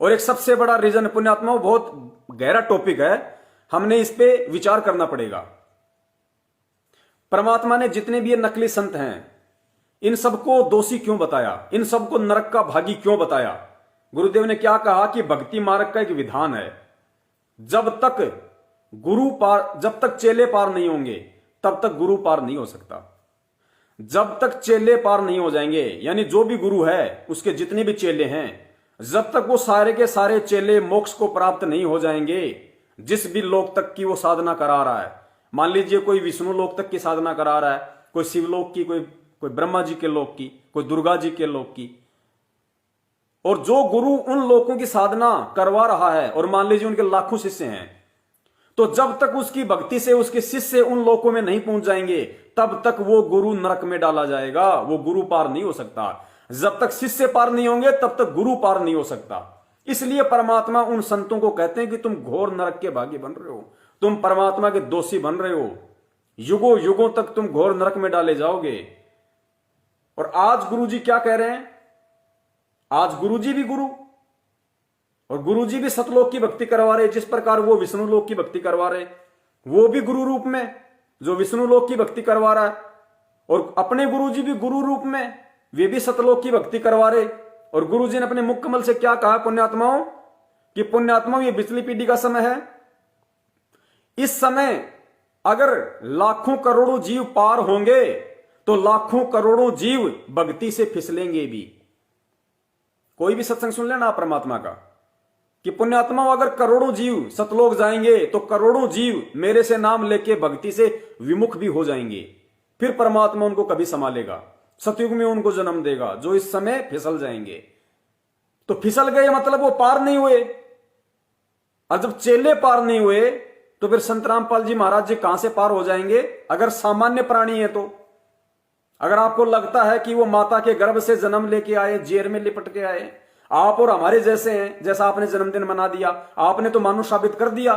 और एक सबसे बड़ा रीजन पुण्यात्माओं, बहुत गहरा टॉपिक है, हमने इस पे विचार करना पड़ेगा। परमात्मा ने जितने भी ये नकली संत हैं, इन सबको दोषी क्यों बताया, इन सबको नरक का भागी क्यों बताया? गुरुदेव ने क्या कहा कि भक्ति मार्ग का एक विधान है, जब तक जब तक चेले पार नहीं होंगे तब तक गुरु पार नहीं हो सकता। जब तक चेले पार नहीं हो जाएंगे, यानी जो भी गुरु है उसके जितने भी चेले हैं, जब तक वो सारे के सारे चेले मोक्ष को प्राप्त नहीं हो जाएंगे, जिस भी लोक तक की वो साधना करा रहा है, मान लीजिए कोई विष्णु लोक तक की साधना करा रहा है, कोई शिवलोक की, कोई ब्रह्मा जी के लोक की, कोई दुर्गा जी के लोक की, और जो गुरु उन लोकों की साधना करवा रहा है और मान लीजिए उनके लाखों शिष्य हैं, तो जब तक उसकी भक्ति से उसके शिष्य उन लोकों में नहीं पहुंच जाएंगे तब तक वो गुरु नरक में डाला जाएगा, वो गुरु पार नहीं हो सकता। जब तक शिष्य पार नहीं होंगे तब तक गुरु पार नहीं हो सकता। इसलिए परमात्मा उन संतों को कहते हैं कि तुम घोर नरक के भागी बन रहे हो, तुम परमात्मा के दोषी बन रहे हो, युगों युगों तक तुम घोर नरक में डाले जाओगे। और आज गुरु जी क्या कह रहे हैं? आज गुरु जी भी गुरु, और गुरु जी भी सतलोक की भक्ति करवा रहे, जिस प्रकार वो विष्णु लोक की भक्ति करवा रहे, वो भी गुरु रूप में जो विष्णु लोक की भक्ति करवा रहा है, और अपने गुरु जी भी गुरु रूप में वे भी सतलोक की भक्ति करवा रहे। और गुरु जी ने अपने मुख कमल से क्या कहा पुण्यात्माओं, कि पुण्यात्माओं ये बिचली पीढ़ी का समय है, इस समय अगर लाखों करोड़ों जीव पार होंगे तो लाखों करोड़ों जीव भक्ति से फिसलेंगे भी। कोई भी सत्संग सुन लेना आप परमात्मा का, कि पुण्यात्मा अगर करोड़ों जीव सतलोक जाएंगे तो करोड़ों जीव मेरे से नाम लेके भक्ति से विमुख भी हो जाएंगे, फिर परमात्मा उनको कभी संभालेगा, सतयुग में उनको जन्म देगा। जो इस समय फिसल जाएंगे, तो फिसल गए मतलब वो पार नहीं हुए, और जब चेले पार नहीं हुए तो फिर संत रामपाल जी महाराज जी कहां से पार हो जाएंगे? अगर सामान्य प्राणी है तो, अगर आपको लगता है कि वो माता के गर्भ से जन्म लेके आए, जेर में लिपट के आए, आप और हमारे जैसे हैं, जैसा आपने जन्मदिन मना दिया, आपने तो मानुष साबित कर दिया,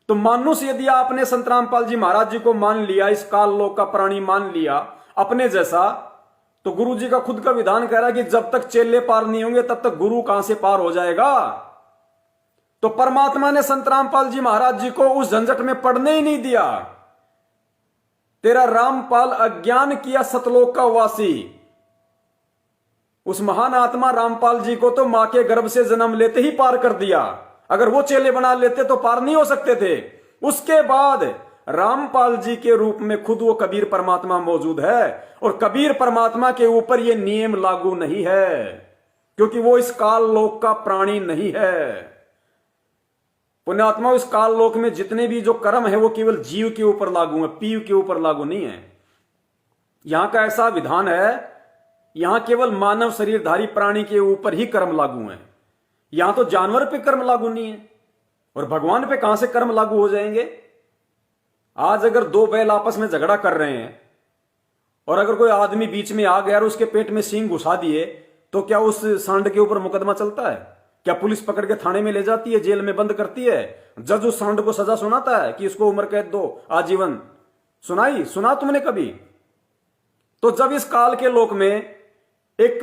तो मानुष यदि आपने संत रामपाल जी महाराज जी को मान लिया, इस काल लोक का प्राणी मान लिया अपने जैसा, तो गुरु जी का खुद का विधान कह रहा है कि जब तक चेले पार नहीं होंगे तब तक गुरु कहां से पार हो जाएगा? तो परमात्मा ने संत रामपाल जी महाराज जी को उस झंझट में पड़ने ही नहीं दिया। तेरा रामपाल अज्ञान किया सतलोक का वासी, उस महान आत्मा रामपाल जी को तो मां के गर्भ से जन्म लेते ही पार कर दिया। अगर वो चेले बना लेते तो पार नहीं हो सकते थे। उसके बाद रामपाल जी के रूप में खुद वो कबीर परमात्मा मौजूद है, और कबीर परमात्मा के ऊपर ये नियम लागू नहीं है, क्योंकि वो इस काल लोक का प्राणी नहीं है। पुण्यात्मा, इस काल लोक में जितने भी जो कर्म है वो केवल जीव के ऊपर लागू है, पीव के ऊपर लागू नहीं है। यहां का ऐसा विधान है, यहां केवल मानव शरीरधारी प्राणी के ऊपर ही कर्म लागू है, यहां तो जानवर पे कर्म लागू नहीं है, और भगवान पे कहां से कर्म लागू हो जाएंगे? आज अगर दो बैल आपस में झगड़ा कर रहे हैं और अगर कोई आदमी बीच में आ गया और उसके पेट में सींग घुसा दिए, तो क्या उस सांड के ऊपर मुकदमा चलता है? क्या पुलिस पकड़ के थाने में ले जाती है, जेल में बंद करती है? जज उस सांड को सजा सुनाता है कि इसको उम्र कैद दो, आजीवन? सुना तुमने कभी? तो जब इस काल के लोक में एक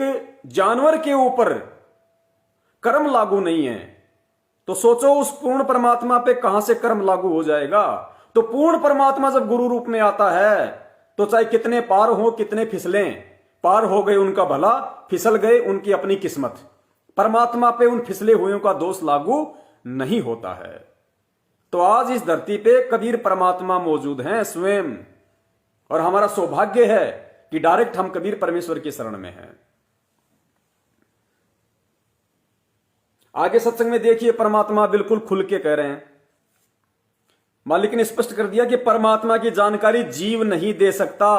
जानवर के ऊपर कर्म लागू नहीं है, तो सोचो उस पूर्ण परमात्मा पे कहां से कर्म लागू हो जाएगा? तो पूर्ण परमात्मा जब गुरु रूप में आता है तो चाहे कितने पार हो, कितने फिसलें, पार हो गए उनका भला, फिसल गए उनकी अपनी किस्मत। परमात्मा पे उन फिसले हुओं का दोष लागू नहीं होता है। तो आज इस धरती पे कबीर परमात्मा मौजूद हैं स्वयं, और हमारा सौभाग्य है कि डायरेक्ट हम कबीर परमेश्वर की शरण में हैं। आगे सत्संग में देखिए, परमात्मा बिल्कुल खुल के कह रहे हैं, मालिक ने स्पष्ट कर दिया कि परमात्मा की जानकारी जीव नहीं दे सकता।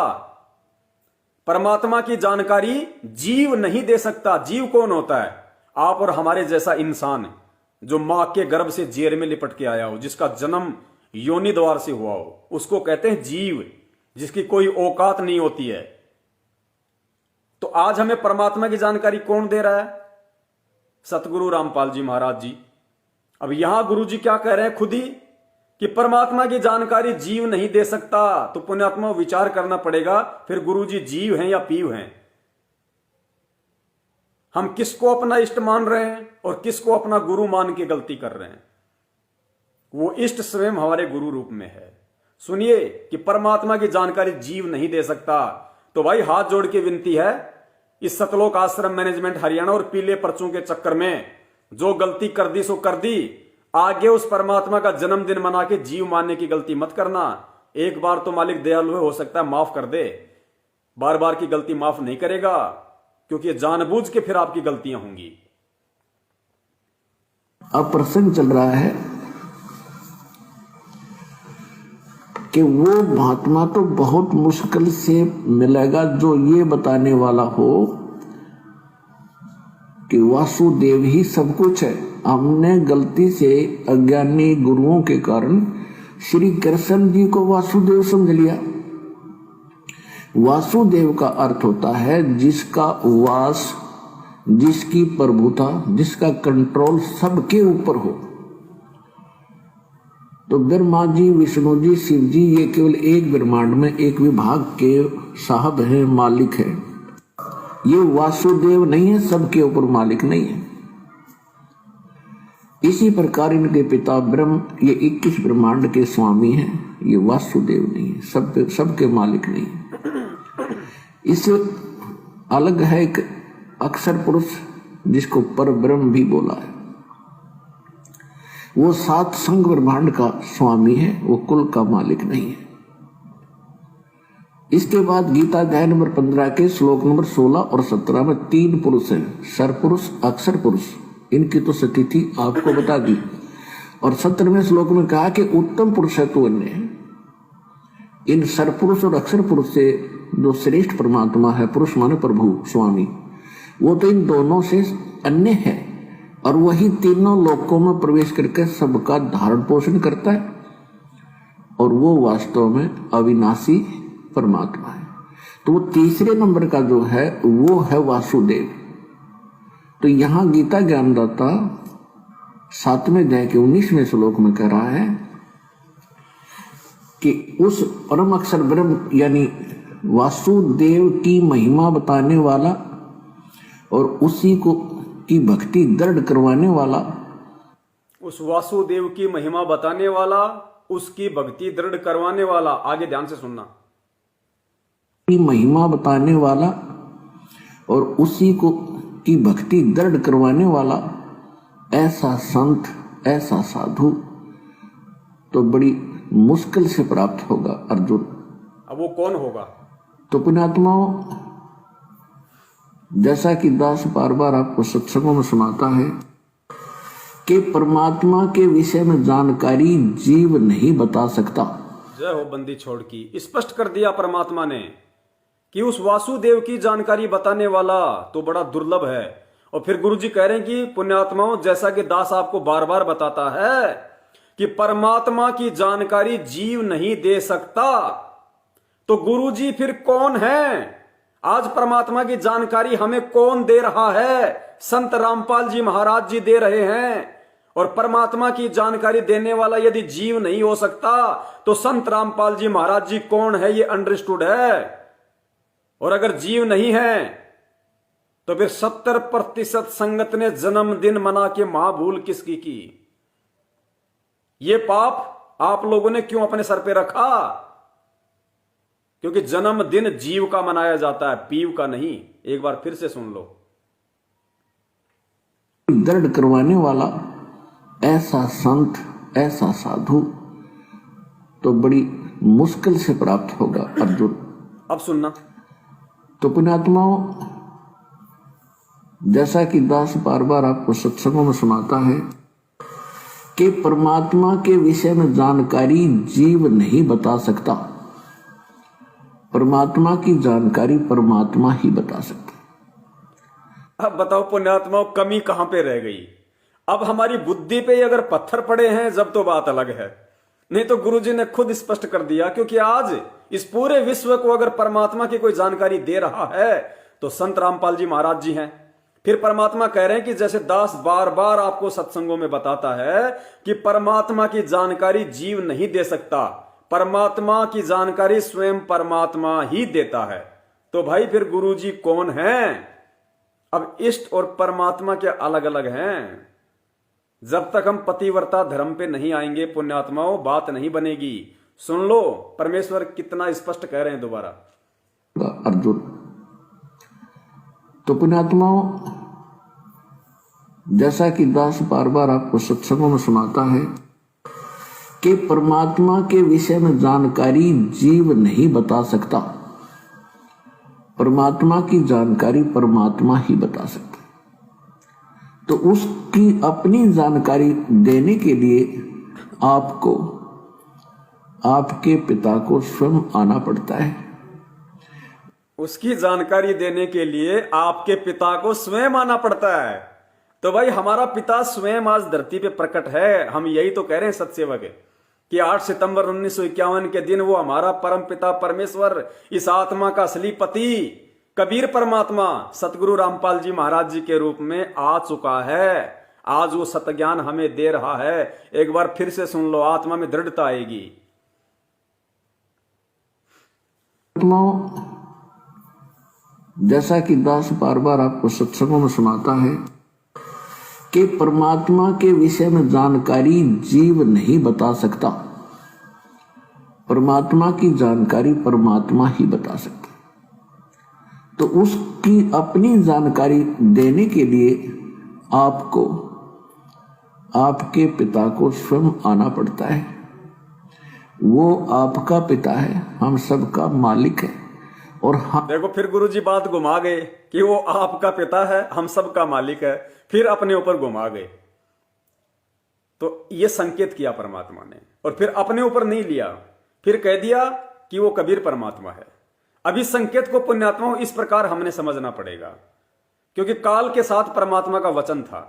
परमात्मा की जानकारी जीव नहीं दे सकता। जीव कौन होता है? आप और हमारे जैसा इंसान, जो मां के गर्भ से जेर में लिपट के आया हो, जिसका जन्म योनि द्वार से हुआ हो, उसको कहते हैं जीव, जिसकी कोई औकात नहीं होती है। तो आज हमें परमात्मा की जानकारी कौन दे रहा है? सतगुरु रामपाल जी महाराज जी। अब यहां गुरु जी क्या कह रहे हैं खुद ही, कि परमात्मा की जानकारी जीव नहीं दे सकता। तो पुण्यात्मा विचार करना पड़ेगा, फिर गुरु जी जीव हैं या पीव हैं? हम किसको अपना इष्ट मान रहे हैं और किसको अपना गुरु मान के गलती कर रहे हैं। वो इष्ट स्वयं हमारे गुरु रूप में है। सुनिए कि परमात्मा की जानकारी जीव नहीं दे सकता। तो भाई हाथ जोड़ के विनती है, इस सतलोक आश्रम मैनेजमेंट हरियाणा और पीले पर्चों के चक्कर में जो गलती कर दी सो कर दी, आगे उस परमात्मा का जन्मदिन मना के जीव मानने की गलती मत करना। एक बार तो मालिक दयालु है, हो सकता है माफ कर दे, बार बार की गलती माफ नहीं करेगा, क्योंकि जानबूझ के फिर आपकी गलतियां होंगी। अब प्रसंग चल रहा है कि वो महात्मा तो बहुत मुश्किल से मिलेगा जो ये बताने वाला हो कि वासुदेव ही सब कुछ है। हमने गलती से अज्ञानी गुरुओं के कारण श्री कृष्ण जी को वासुदेव समझ लिया। वासुदेव का अर्थ होता है जिसका वास, जिसकी प्रभुता, जिसका कंट्रोल सबके ऊपर हो। तो ब्रह्मा जी, विष्णु जी, शिव जी ये केवल एक ब्रह्मांड में एक विभाग के साहब हैं, मालिक है। ये वासुदेव नहीं है, सबके ऊपर मालिक नहीं है। इसी प्रकार इनके पिता ब्रह्म ये 21 ब्रह्मांड के स्वामी हैं। ये वासुदेव नहीं है, सबके मालिक नहीं है। इससे अलग है एक अक्षर पुरुष जिसको पर ब्रह्म भी बोला है। वो 7 संग ब्रह्मांड का स्वामी है, वो कुल का मालिक नहीं है। इसके बाद गीता अध्याय नंबर 15 के श्लोक नंबर 16 और 17 में 3 पुरुष हैं, सर पुरुष, अक्षर पुरुष। इनकी तो स्थिति आपको बता दी। और 17वें श्लोक में कहा कि उत्तम पुरुष है तो अन्य है। इन सर पुरुष और अक्षर पुरुष से जो श्रेष्ठ परमात्मा है, पुरुष माने प्रभु स्वामी, वो तो इन दोनों से अन्य है। और वही तीनों लोकों में प्रवेश करके सबका धारण पोषण करता है। और वो वास्तव में अविनाशी परमात्मा है। तो वो तीसरे नंबर का जो है वो है वासुदेव। तो यहां गीता ज्ञानदाता 7वें अध्याय के 19वें श्लोक में कह रहा है कि उस परम अक्षर ब्रह्म यानी वासुदेव की महिमा बताने वाला और उसी को की भक्ति दृढ़ करवाने वाला, उस वासुदेव की महिमा बताने वाला, उसकी भक्ति दृढ़ करवाने वाला। आगे ध्यान से सुनना। की महिमा बताने वाला और उसी को की भक्ति दृढ़ करवाने वाला ऐसा संत, ऐसा साधु तो बड़ी मुश्किल से प्राप्त होगा अर्जुन। अब वो कौन होगा? तो पुण्यात्माओं, जैसा कि दास बार बार आपको सत्संगों में सुनाता है कि परमात्मा के विषय में जानकारी जीव नहीं बता सकता। जय हो बंदी छोड़ की। स्पष्ट कर दिया परमात्मा ने कि उस वासुदेव की जानकारी बताने वाला तो बड़ा दुर्लभ है। और फिर गुरुजी कह रहे हैं कि पुण्यात्माओं, जैसा कि दास आपको बार बार बताता है कि परमात्मा की जानकारी जीव नहीं दे सकता, तो गुरुजी फिर कौन है? आज परमात्मा की जानकारी हमें कौन दे रहा है? संत रामपाल जी महाराज जी दे रहे हैं। और परमात्मा की जानकारी देने वाला यदि जीव नहीं हो सकता तो संत रामपाल जी महाराज जी कौन है, ये अंडरस्टूड है। और अगर जीव नहीं है तो फिर 70% संगत ने जन्मदिन मना के महाभूल किसकी की? ये पाप आप लोगों ने क्यों अपने सर पे रखा? क्योंकि जन्मदिन जीव का मनाया जाता है, पीव का नहीं। एक बार फिर से सुन लो। दृढ़ करवाने वाला ऐसा संत, ऐसा साधु तो बड़ी मुश्किल से प्राप्त होगा अर्जुन। अब सुनना। तो पुण्यात्माओं, जैसा कि दास बार बार आपको सत्संगों में सुनाता है कि परमात्मा के विषय में जानकारी जीव नहीं बता सकता। परमात्मा की जानकारी परमात्मा ही बता सकता। अब बताओ पुण्यात्माओं, कमी कहां पे रह गई? अब हमारी बुद्धि पे अगर पत्थर पड़े हैं जब तो बात अलग है, नहीं तो गुरुजी ने खुद स्पष्ट कर दिया। क्योंकि आज इस पूरे विश्व को अगर परमात्मा की कोई जानकारी दे रहा है तो संत रामपाल जी महाराज जी हैं। फिर परमात्मा कह रहे हैं कि जैसे दास बार बार आपको सत्संगों में बताता है कि परमात्मा की जानकारी जीव नहीं दे सकता, परमात्मा की जानकारी स्वयं परमात्मा ही देता है। तो भाई फिर गुरुजी कौन है? अब इष्ट और परमात्मा क्या अलग अलग हैं? जब तक हम पतिव्रता धर्म पे नहीं आएंगे पुण्यात्माओं, बात नहीं बनेगी। सुन लो परमेश्वर कितना स्पष्ट कह रहे हैं दोबारा। अर्जुन, तो पुण्यात्माओं, जैसा कि दास बार बार आपको सत्संगों में सुनाता है कि परमात्मा के विषय में जानकारी जीव नहीं बता सकता, परमात्मा की जानकारी परमात्मा ही बता सकता। तो उसकी अपनी जानकारी देने के लिए आपको आपके पिता को स्वयं आना पड़ता है। उसकी जानकारी देने के लिए आपके पिता को स्वयं आना पड़ता है। तो भाई हमारा पिता स्वयं आज धरती पे प्रकट है। हम यही तो कह रहे हैं सत्सेवक कि 8 सितंबर 1951 के दिन वो हमारा परम पिता परमेश्वर, इस आत्मा का असली पति कबीर परमात्मा सतगुरु रामपाल जी महाराज जी के रूप में आ चुका है। आज वो सत्य ज्ञान हमें दे रहा है। एक बार फिर से सुन लो, आत्मा में दृढ़ता आएगी। जैसा कि दास बार बार आपको सत्संगों में सुनाता है कि परमात्मा के विषय में जानकारी जीव नहीं बता सकता, परमात्मा की जानकारी परमात्मा ही बता सकता। तो उसकी अपनी जानकारी देने के लिए आपको आपके पिता को स्वयं आना पड़ता है। वो आपका पिता है, हम सबका मालिक है। और देखो फिर गुरुजी बात घुमा गए कि वो आपका पिता है, हम सबका मालिक है, फिर अपने ऊपर घुमा गए। तो ये संकेत किया परमात्मा ने और फिर अपने ऊपर नहीं लिया, फिर कह दिया कि वो कबीर परमात्मा है। अब इस संकेत को पुण्यात्माओं इस प्रकार हमने समझना पड़ेगा, क्योंकि काल के साथ परमात्मा का वचन था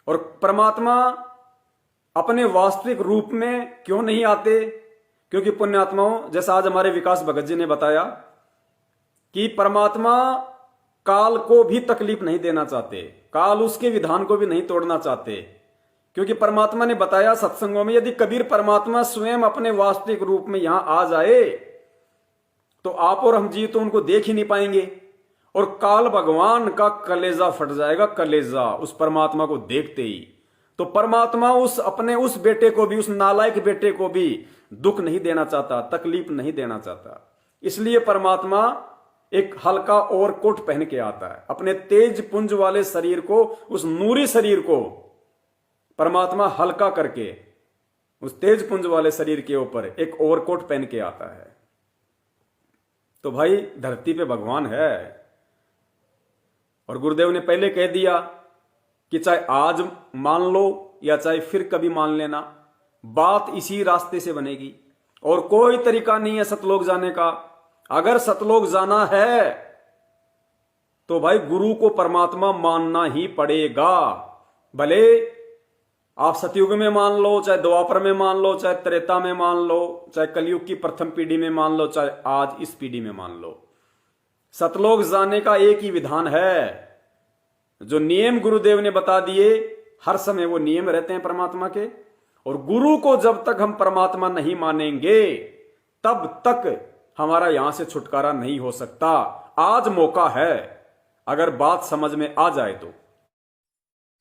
और परमात्मा अपने वास्तविक रूप में क्यों नहीं आते? क्योंकि पुण्यात्माओं, जैसा आज हमारे विकास भगत जी ने बताया कि परमात्मा काल को भी तकलीफ नहीं देना चाहते, काल उसके विधान को भी नहीं तोड़ना चाहते। क्योंकि परमात्मा ने बताया सत्संगों में, यदि कबीर परमात्मा स्वयं अपने वास्तविक रूप में यहां आ जाए तो आप और हम जी तो उनको देख ही नहीं पाएंगे और काल भगवान का कलेजा फट जाएगा, कलेजा उस परमात्मा को देखते ही। तो परमात्मा उस बेटे को भी, उस नालायक बेटे को भी दुख नहीं देना चाहता, तकलीफ नहीं देना चाहता। इसलिए परमात्मा एक हल्का और कोट पहन के आता है। अपने तेज पुंज वाले शरीर को, उस नूरी शरीर को परमात्मा हल्का करके उस तेज पुंज वाले शरीर के ऊपर एक और कोट पहन के आता है। तो भाई धरती पे भगवान है और गुरुदेव ने पहले कह दिया कि चाहे आज मान लो या चाहे फिर कभी मान लेना, बात इसी रास्ते से बनेगी और कोई तरीका नहीं है सतलोक जाने का। अगर सतलोक जाना है तो भाई गुरु को परमात्मा मानना ही पड़ेगा। भले आप सतयुग में मान लो, चाहे द्वापर में मान लो, चाहे त्रेता में मान लो, चाहे कलयुग की प्रथम पीढ़ी में मान लो, चाहे आज इस पीढ़ी में मान लो, सतलोक जाने का एक ही विधान है। जो नियम गुरुदेव ने बता दिए, हर समय वो नियम रहते हैं परमात्मा के। और गुरु को जब तक हम परमात्मा नहीं मानेंगे तब तक हमारा यहां से छुटकारा नहीं हो सकता। आज मौका है, अगर बात समझ में आ जाए तो।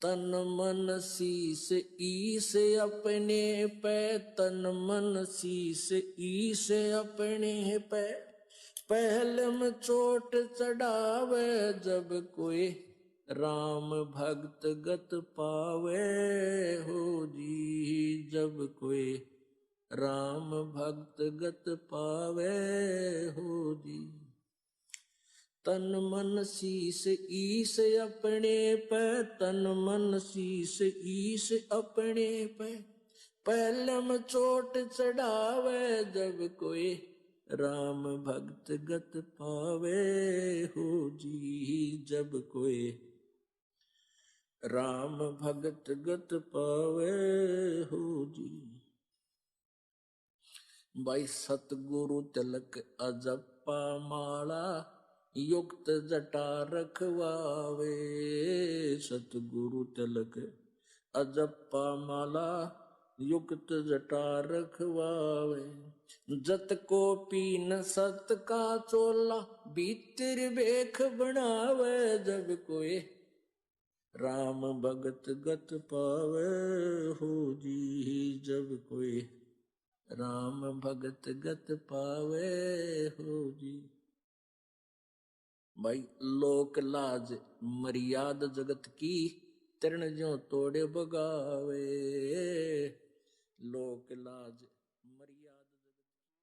तन मन शीस ईस अपने पे, तन मन शीस ईस अपने पे, पहले में चोट चढ़ावे जब कोई राम भक्त गत पावे हो जी, जब कोई राम भक्त गत पावे हो जी। तन मन शीस ईस अपने पे, तन मन शीस ईस अपने पे, पहले में चोट चढ़ावे जब कोई राम भक्त गत पावे हो जी, जब कोई राम भक्त गत पावे हो जी। भाई सतगुरु तिलक अजप्पा माला, युक्त जटा रखवावे। सतगुरु तिलक अजप्पा माला, युक्त जटा रखवावे। जत को पीन सत का चोला भीतर बेख बनावे। जब कोई राम भगत गत पावे हो जी। जब कोई राम भगत गत पावे हो जी। भाई लोक लाज मर्याद जगत की तरण ज्यों तोड़े बगावे। लोक लाज मर्यादा